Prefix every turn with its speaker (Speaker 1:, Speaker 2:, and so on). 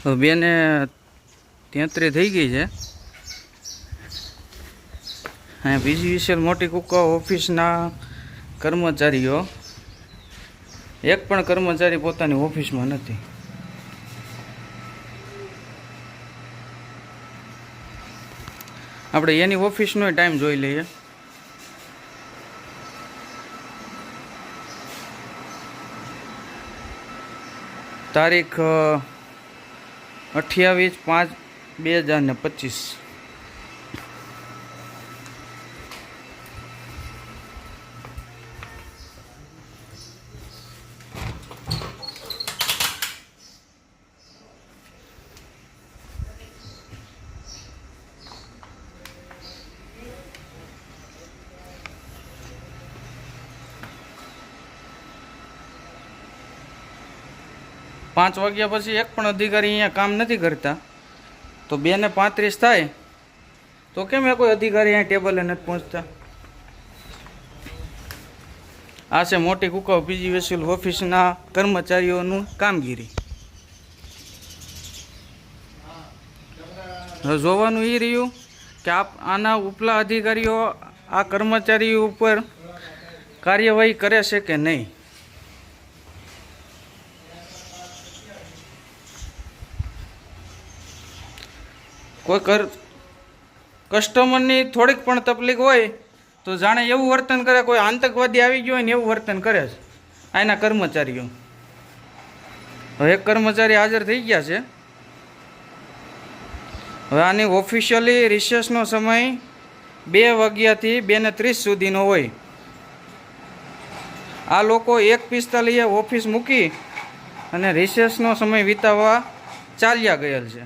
Speaker 1: તો બેને 33 થઈ ગઈ છે. અહીંયા પીજીવીસીએલ મોટી કુકા ઓફિસના કર્મચારીઓ એક પણ કર્મચારી પોતાની ઓફિસમાં નથી. આપણે એની ઓફિસનો ટાઈમ જોઈ લઈએ. તારીખ 28/5/2025. પાંચ વાગ્યા પછી એક પણ અધિકારી અહીંયા કામ નથી કરતા. તો 2:35 થાય તો કેમ એ કોઈ અધિકારી અહીંયા ટેબલે નથી પહોંચતા? આ છે મોટી કુકાવ પીજીવીસીએલ ઓફિસના કર્મચારીઓનું કામગીરી. હવે જોવાનું એ રહ્યું કે આના ઉપલા અધિકારીઓ આ કર્મચારીઓ ઉપર કાર્યવાહી કરે છે કે નહીં. કોઈ કસ્ટમરની થોડીક પણ તકલીફ હોય તો જાણે એવું વર્તન કરે, કોઈ આતંકવાદી આવી ગયો હોય ને એવું વર્તન કરે છે આના કર્મચારીઓ. હવે એક કર્મચારી હાજર થઈ ગયા છે. હવે આની ઓફિશિયલી રિસેસનો સમય 2 વાગ્યાથી 2:30 સુધીનો હોય. આ લોકો 1:45 ઓફિસ મૂકી અને રિસેસનો સમય વિતાવવા ચાલ્યા ગયેલ છે.